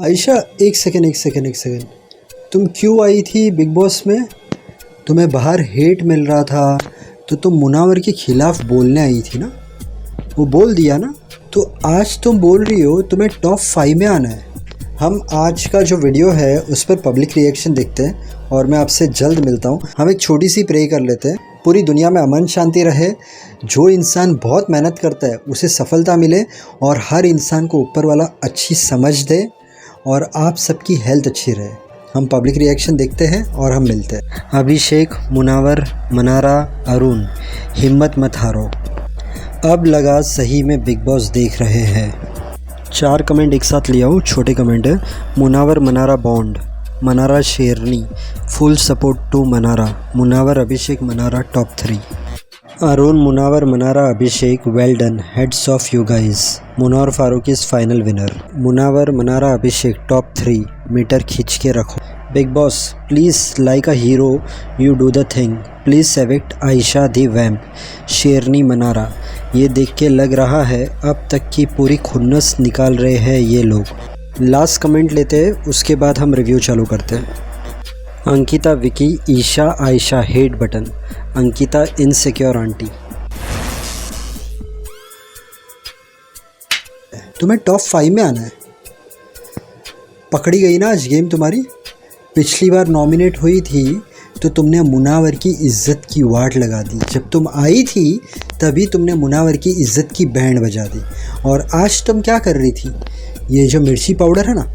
आयशा, एक सेकंड। तुम क्यों आई थी बिग बॉस में? तुम्हें बाहर हेट मिल रहा था तो तुम मुनावर के खिलाफ बोलने आई थी ना? वो बोल दिया ना? तो आज तुम बोल रही हो तुम्हें टॉप 5 में आना है। हम आज का जो वीडियो है उस पर पब्लिक रिएक्शन देखते हैं और मैं आपसे जल्द मिलता हूँ। हम एक छोटी सी प्रे कर लेते हैं, पूरी दुनिया में अमन शांति रहे, जो इंसान बहुत मेहनत करता है उसे सफलता मिले और हर इंसान को ऊपर वाला अच्छी समझ दे और आप सबकी हेल्थ अच्छी रहे। हम पब्लिक रिएक्शन देखते हैं और हम मिलते हैं। अभिषेक, मुनावर, मनारा, अरुण, हिम्मत मत हारो। अब लगा सही में बिग बॉस देख रहे हैं। 4 कमेंट एक साथ लिया हूँ, छोटे कमेंट है। मुनावर मनारा बॉन्ड, मनारा शेरनी, full support to Manara. Munawar Abhishek Manara top 3। Arun, Munawar, Manara, Abhishek, well done, heads off you guys. Munawar Faruqui is final winner. Munawar, Manara, Abhishek top 3। Meter खींच के रखो। Bigg Boss please like a hero you do the thing, please select Ayesha the vamp. शेरनी, मनारा, ये देख के लग रहा है अब तक की पूरी खुन्नस निकाल रहे हैं ये लोग। लास्ट कमेंट लेते हैं, उसके बाद हम रिव्यू चालू करते हैं। Ankita, Vicky, Isha, Ayesha hate button. Ankita insecure aunty. तुम्हें टॉप 5 में आना है। पकड़ी गई ना आज गेम तुम्हारी। पिछली बार नॉमिनेट हुई थी तो तुमने मुनावर की इज्जत की वाट लगा दी। जब तुम आई थी तभी तुमने मुनावर की इज्जत की बैंड बजा दी। और आज तुम क्या कर रही थी? ये जो मिर्ची पाउडर है ना,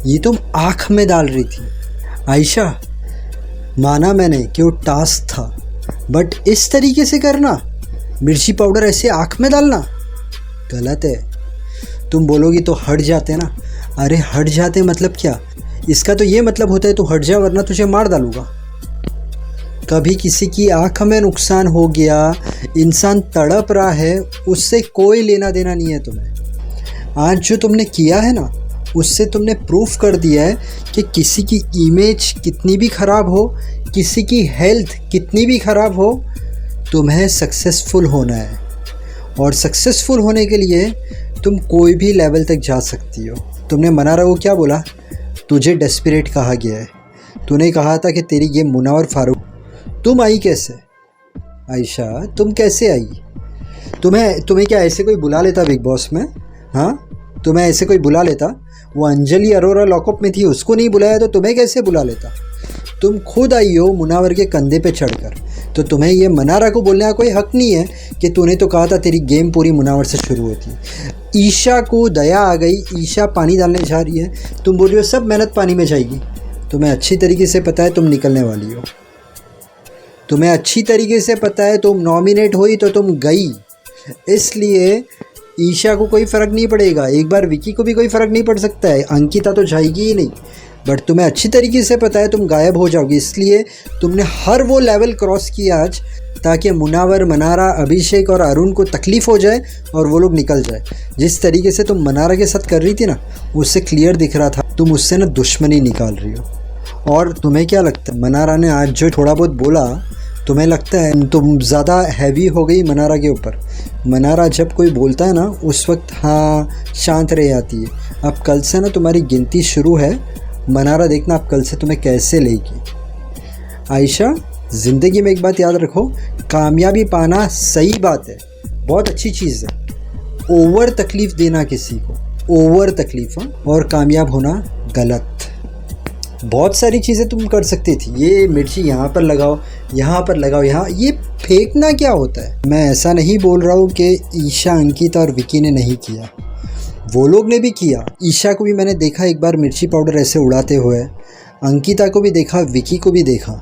ये तुम आँख में डाल रही थी। आयशा, माना मैंने कि वो टास्क था, बट इस तरीके से करना, मिर्ची पाउडर ऐसे आँख में डालना गलत है। तुम बोलोगी तो हट जाते ना। अरे हट जाते मतलब क्या? इसका तो ये मतलब होता है तू हट जा वरना तुझे मार डालूंगा। कभी किसी की आँख में नुकसान हो गया, इंसान तड़प रहा है, उससे कोई लेना देना नहीं है तुम्हें। आज जो तुमने किया है ना, उससे तुमने प्रूफ कर दिया है कि किसी की इमेज कितनी भी ख़राब हो, किसी की हेल्थ कितनी भी ख़राब हो, तुम्हें सक्सेसफुल होना है। और सक्सेसफुल होने के लिए तुम कोई भी लेवल तक जा सकती हो। तुमने मनारा को क्या बोला? तुझे डेस्परेट कहा गया है। तूने कहा था कि तेरी गेम मुनावर फारूक। तुम आई कैसे? आयशा, तुम कैसे आई? तुम्हें क्या ऐसे कोई बुला लेता बिग बॉस में? हाँ, तुम्हें ऐसे कोई बुला लेता? वो अंजलि अरोरा लॉकअप में थी, उसको नहीं बुलाया तो तुम्हें कैसे बुला लेता? तुम खुद आई हो मुनावर के कंधे पे चढ़कर, तो तुम्हें ये मनारा को बोलने का कोई हक नहीं है कि तूने तो कहा था तेरी गेम पूरी मुनावर से शुरू होती है। ईशा को दया आ गई, ईशा पानी डालने जा रही है, तुम बोल रही हो सब मेहनत पानी में जाएगी। तुम्हें अच्छी तरीके से पता है तुम निकलने वाली हो। तुम्हें अच्छी तरीके से पता है तुम नॉमिनेट हुई तो तुम गई, इसलिए ईशा को कोई फ़र्क नहीं पड़ेगा। एक बार विकी को भी कोई फ़र्क नहीं पड़ सकता है, अंकिता तो जाएगी ही नहीं। बट तुम्हें अच्छी तरीके से पता है तुम गायब हो जाओगी, इसलिए तुमने हर वो लेवल क्रॉस किया आज ताकि मुनावर, मनारा, अभिषेक और अरुण को तकलीफ़ हो जाए और वो लोग निकल जाए। जिस तरीके से तुम मनारा के साथ कर रही थी ना, उससे क्लियर दिख रहा था तुम उससे ना दुश्मनी निकाल रही हो। और तुम्हें क्या लगता है मनारा ने आज जो थोड़ा बहुत बोला, तुम्हें लगता है तुम ज़्यादा हैवी हो गई मनारा के ऊपर? मनारा जब कोई बोलता है ना उस वक्त हाँ शांत रह जाती है। अब कल से ना तुम्हारी गिनती शुरू है। मनारा देखना अब कल से तुम्हें कैसे लेगी। आयशा, ज़िंदगी में एक बात याद रखो, कामयाबी पाना सही बात है, बहुत अच्छी चीज़ है। ओवर तकलीफ़ देना किसी को, ओवर तकलीफ़, और कामयाब होना गलत। बहुत सारी चीज़ें तुम कर सकती थी। ये मिर्ची यहाँ पर लगाओ, यहाँ पर लगाओ, यहाँ ये फेंकना क्या होता है? मैं ऐसा नहीं बोल रहा हूँ कि ईशा, अंकिता और विकी ने नहीं किया, वो लोग ने भी किया। ईशा को भी मैंने देखा एक बार मिर्ची पाउडर ऐसे उड़ाते हुए, अंकिता को भी देखा, विकी को भी देखा।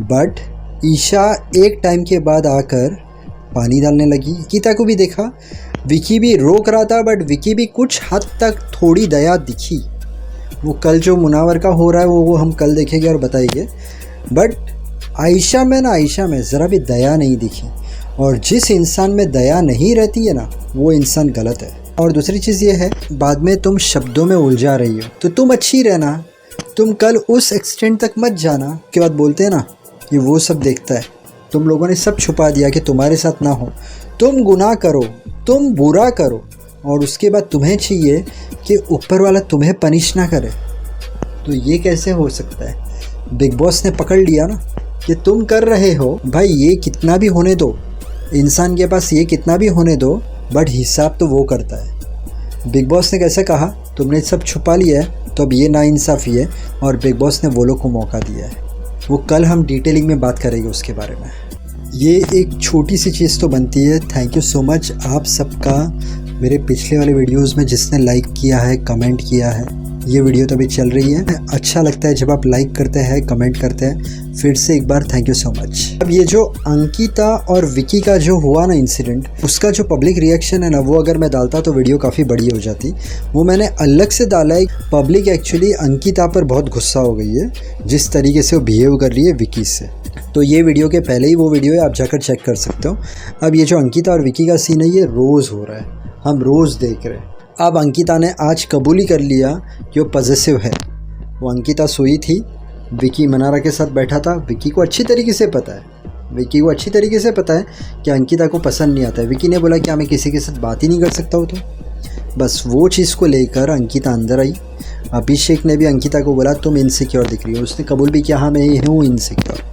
बट ईशा एक टाइम के बाद आकर पानी डालने लगी। अंकिता को भी देखा, विकी भी रोक रहा था, बट विकी भी कुछ हद तक थोड़ी दया दिखी। वो कल जो मुनावर का हो रहा है वो हम कल देखेंगे और बताएंगे। बट आयशा में ज़रा भी दया नहीं दिखी। और जिस इंसान में दया नहीं रहती है ना, वो इंसान गलत है। और दूसरी चीज़ ये है, बाद में तुम शब्दों में उलझा रही हो, तो तुम अच्छी रहना, तुम कल उस एक्सटेंट तक मत जाना। के बाद बोलते हैं ना कि वो सब देखता है। तुम लोगों ने सब छुपा दिया कि तुम्हारे साथ ना हो। तुम गुनाह करो, तुम बुरा करो, और उसके बाद तुम्हें चाहिए कि ऊपर वाला तुम्हें पनिश ना करे। तो ये कैसे हो सकता है? बिग बॉस ने पकड़ लिया ना कि तुम कर रहे हो भाई, ये कितना भी होने दो, इंसान के पास ये कितना भी होने दो, बट हिसाब तो वो करता है। बिग बॉस ने कैसे कहा, तुमने सब छुपा लिया है तो अब ये नाइंसाफ़ी है, और बिग बॉस ने वो लोग को मौका दिया है। वो कल हम डिटेलिंग में बात करेंगे उसके बारे में। ये एक छोटी सी चीज़ तो बनती है। थैंक यू सो मच आप सबका मेरे पिछले वाले वीडियोस में जिसने लाइक किया है, कमेंट किया है। ये वीडियो तो अभी चल रही है। अच्छा लगता है जब आप लाइक करते हैं, कमेंट करते हैं। फिर से एक बार थैंक यू सो मच। अब ये जो अंकिता और विकी का जो हुआ ना इंसिडेंट, उसका जो पब्लिक रिएक्शन है ना, वो अगर मैं डालता तो वीडियो काफ़ी बड़ी हो जाती। वो मैंने अलग से डाला है। पब्लिक एक्चुअली अंकिता पर बहुत गुस्सा हो गई है जिस तरीके से वो बिहेव कर रही है विकी से। तो ये वीडियो के पहले ही वो वीडियो है, आप जाकर चेक कर सकते हो। अब ये जो अंकिता और विकी का सीन है, ये रोज़ हो रहा है, हम रोज़ देख रहे हैं। अब अंकिता ने आज कबूली कर लिया कि वो पॉजेसिव है। वो अंकिता सोई थी, विकी मनारा के साथ बैठा था। विकी को अच्छी तरीके से पता है कि अंकिता को पसंद नहीं आता है। विकी ने बोला क्या मैं किसी के साथ बात ही नहीं कर सकता हूँ? तो बस वो चीज़ को लेकर अंकिता अंदर आई। अभिषेक ने भी अंकिता को बोला तुम इनसिक्योर दिख रही हो। उसने कबूल भी किया, हाँ मैं ये हूँ इनसिक्योर।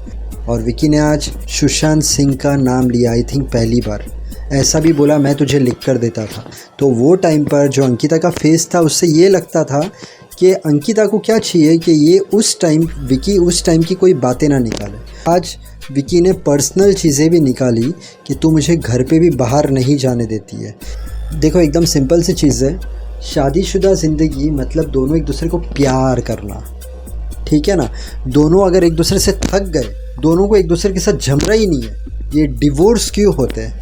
और विकी ने आज सुशांत सिंह का नाम लिया, आई थिंक पहली बार। ऐसा भी बोला मैं तुझे लिख कर देता था। तो वो टाइम पर जो अंकिता का फेस था, उससे ये लगता था कि अंकिता को क्या चाहिए कि ये विकी उस टाइम की कोई बातें ना निकाले। आज विकी ने पर्सनल चीज़ें भी निकाली कि तू मुझे घर पे भी बाहर नहीं जाने देती है। देखो एकदम सिंपल सी चीज़ है, शादीशुदा ज़िंदगी मतलब दोनों एक दूसरे को प्यार करना, ठीक है ना। दोनों अगर एक दूसरे से थक गए, दोनों को एक दूसरे के साथ जमरा ही नहीं है, ये डिवोर्स क्यों होते हैं?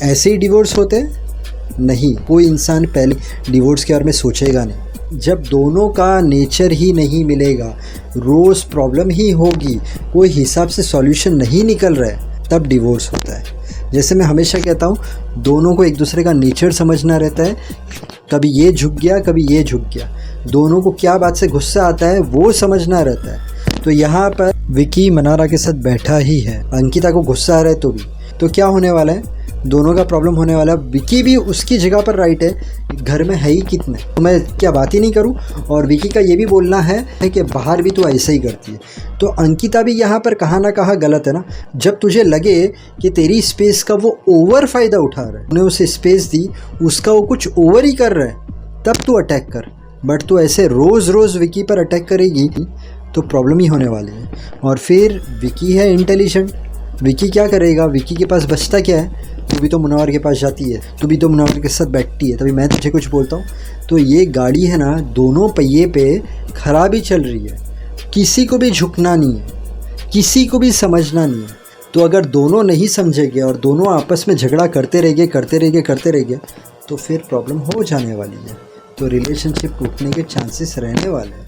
ऐसे ही डिवोर्स होते हैं? नहीं, कोई इंसान पहले डिवोर्स के बारे में सोचेगा नहीं। जब दोनों का नेचर ही नहीं मिलेगा, रोज़ प्रॉब्लम ही होगी, कोई हिसाब से सॉल्यूशन नहीं निकल रहा है, तब डिवोर्स होता है। जैसे मैं हमेशा कहता हूँ, दोनों को एक दूसरे का नेचर समझना रहता है। कभी ये झुक गया, कभी ये झुक गया, दोनों को क्या बात से गुस्सा आता है वो समझना रहता है। तो यहाँ पर विकी मनारा के साथ बैठा ही है, अंकिता को गुस्सा आ रहा है तो क्या होने वाला है? दोनों का प्रॉब्लम होने वाला है। विकी भी उसकी जगह पर राइट है, घर में है ही कितने, तो मैं क्या बात ही नहीं करूं। और विकी का ये भी बोलना है कि बाहर भी तो ऐसे ही करती है। तो अंकिता भी यहाँ पर कहाँ ना कहाँ गलत है ना। जब तुझे लगे कि तेरी स्पेस का वो ओवर फ़ायदा उठा रहा है, उन्हें उसे स्पेस दी, उसका वो कुछ ओवर ही कर रहा है, तब तू अटैक कर। बट तू ऐसे रोज़ रोज़ विकी पर अटैक करेगी तो प्रॉब्लम ही होने वाली है। और फिर विकी है इंटेलिजेंट, विकी क्या करेगा? विकी के पास बचता क्या है? तू भी तो मुनावर के पास जाती है, तू भी तो मुनावर के साथ बैठती है, तभी मैं तुझे कुछ बोलता हूँ। तो ये गाड़ी है ना, दोनों पहिए पे खराबी चल रही है। किसी को भी झुकना नहीं है, किसी को भी समझना नहीं है। तो अगर दोनों नहीं समझेंगे और दोनों आपस में झगड़ा करते रहेंगे तो फिर प्रॉब्लम हो जाने वाली है। तो रिलेशनशिप टूटने के चांसेस रहने वाले हैं।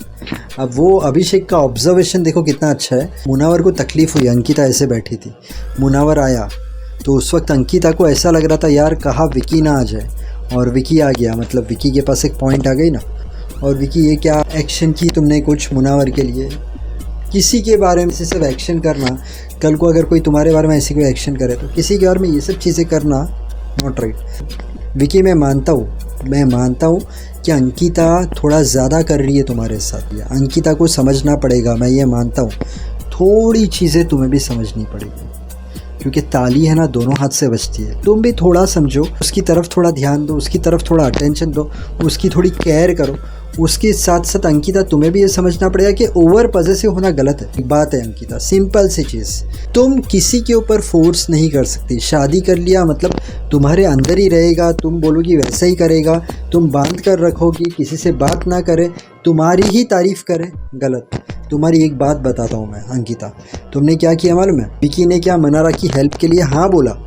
अब वो अभिषेक का ऑब्जर्वेशन देखो कितना अच्छा है। मुनावर को तकलीफ़ हुई, अंकिता ऐसे बैठी थी, मुनावर आया तो उस वक्त अंकिता को ऐसा लग रहा था यार कहाँ विकी ना आ जाए, और विकी आ गया, मतलब विकी के पास एक पॉइंट आ गई ना। और विकी ये क्या एक्शन की तुमने कुछ मुनावर के लिए? किसी के बारे में सिर्फ एक्शन करना, कल को अगर कोई तुम्हारे बारे में ऐसी कोई एक्शन करे तो किसी के बारे में ये सब चीज़ें करना नॉट राइट। विकी मैं मानता हूँ कि अंकिता थोड़ा ज़्यादा कर रही है तुम्हारे साथ, या अंकिता को समझना पड़ेगा, मैं ये मानता हूँ। थोड़ी चीज़ें तुम्हें भी समझनी पड़ेगी, क्योंकि ताली है ना दोनों हाथ से बजती है। तुम भी थोड़ा समझो, उसकी तरफ थोड़ा ध्यान दो, उसकी तरफ थोड़ा अटेंशन दो, उसकी थोड़ी केयर करो। उसके साथ साथ अंकिता तुम्हें भी ये समझना पड़ेगा कि ओवर पॉजेसिव होना गलत है। एक बात है अंकिता, सिंपल सी चीज़, तुम किसी के ऊपर फोर्स नहीं कर सकती। शादी कर लिया मतलब तुम्हारे अंदर ही रहेगा, तुम बोलोगी वैसा ही करेगा, तुम बांध कर रखोगी, किसी से बात ना करे, तुम्हारी ही तारीफ़ करे, गलत। तुम्हारी एक बात बताता हूँ मैं अंकिता, तुमने क्या किया मालूम है? विकी ने क्या मनारा की हेल्प के लिए हाँ बोला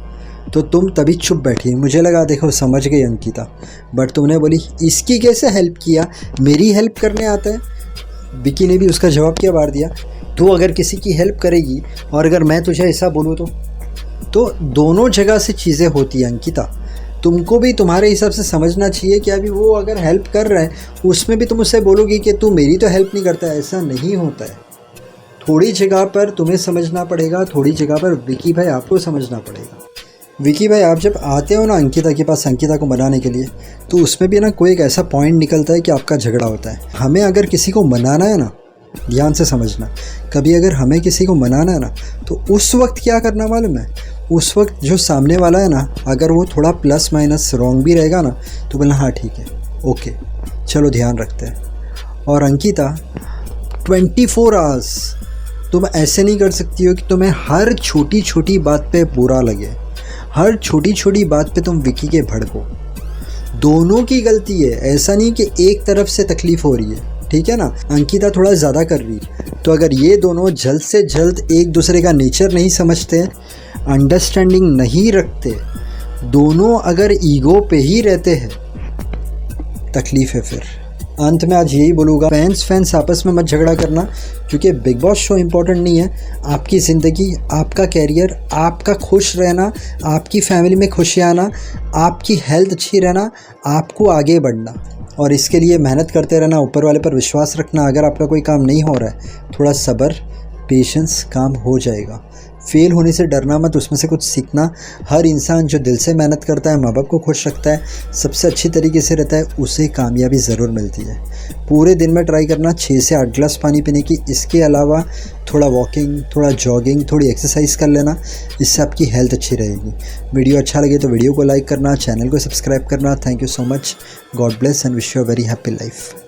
तो तुम तभी चुप बैठी। मुझे लगा देखो समझ गई अंकिता, बट तुमने बोली इसकी कैसे हेल्प किया, मेरी हेल्प करने आता है। विकी ने भी उसका जवाब क्या बार दिया, तू अगर किसी की हेल्प करेगी और अगर मैं तुझे ऐसा बोलूँ तो दोनों जगह से चीज़ें होती हैं अंकिता। तुमको भी तुम्हारे हिसाब से समझना चाहिए कि अभी वो अगर हेल्प कर रहा है उसमें भी तुम उससे बोलोगी कि तू मेरी तो हेल्प नहीं करता, ऐसा नहीं होता है। थोड़ी जगह पर तुम्हें समझना पड़ेगा, थोड़ी जगह पर विकी भाई आपको समझना पड़ेगा। विकी भाई, आप जब आते हो ना अंकिता के पास अंकिता को मनाने के लिए, तो उसमें भी ना कोई एक ऐसा पॉइंट निकलता है कि आपका झगड़ा होता है। हमें अगर किसी को मनाना है ना, ध्यान से समझना, कभी अगर हमें किसी को मनाना है ना, तो उस वक्त क्या करना मालूम है? उस वक्त जो सामने वाला है ना, अगर वो थोड़ा प्लस माइनस रॉन्ग भी रहेगा ना, तो बोलना हाँ ठीक है, ओके, चलो ध्यान रखते हैं। और अंकिता 24 आवर्स तुम ऐसे नहीं कर सकती हो कि तुम्हें हर छोटी छोटी बात पे बुरा लगे, हर छोटी छोटी बात पे तुम विकी के भड़को। दोनों की गलती है, ऐसा नहीं कि एक तरफ से तकलीफ़ हो रही है, ठीक है ना? अंकिता थोड़ा ज़्यादा कर रही है, तो अगर ये दोनों जल्द से जल्द एक दूसरे का नेचर नहीं समझते, अंडरस्टैंडिंग नहीं रखते, दोनों अगर ईगो पे ही रहते हैं, तकलीफ़ है फिर। अंत में आज यही बोलूँगा, फैंस आपस में मत झगड़ा करना, क्योंकि बिग बॉस शो इम्पोर्टेंट नहीं है। आपकी ज़िंदगी, आपका कैरियर, आपका खुश रहना, आपकी फैमिली में खुशी आना, आपकी हेल्थ अच्छी रहना, आपको आगे बढ़ना, और इसके लिए मेहनत करते रहना, ऊपर वाले पर विश्वास रखना। अगर आपका कोई काम नहीं हो रहा है, थोड़ा सब्र, पेशेंस, काम हो जाएगा। फेल होने से डरना मत, उसमें से कुछ सीखना। हर इंसान जो दिल से मेहनत करता है, माँ बाप को खुश रखता है, सबसे अच्छी तरीके से रहता है, उसे कामयाबी ज़रूर मिलती है। पूरे दिन में ट्राई करना 6 से 8 गिलास पानी पीने की। इसके अलावा थोड़ा वॉकिंग, थोड़ा जॉगिंग, थोड़ी एक्सरसाइज कर लेना, इससे आपकी हेल्थ अच्छी रहेगी। वीडियो अच्छा लगे तो वीडियो को लाइक करना, चैनल को सब्सक्राइब करना। Thank you so much. God bless and wish you a very happy life.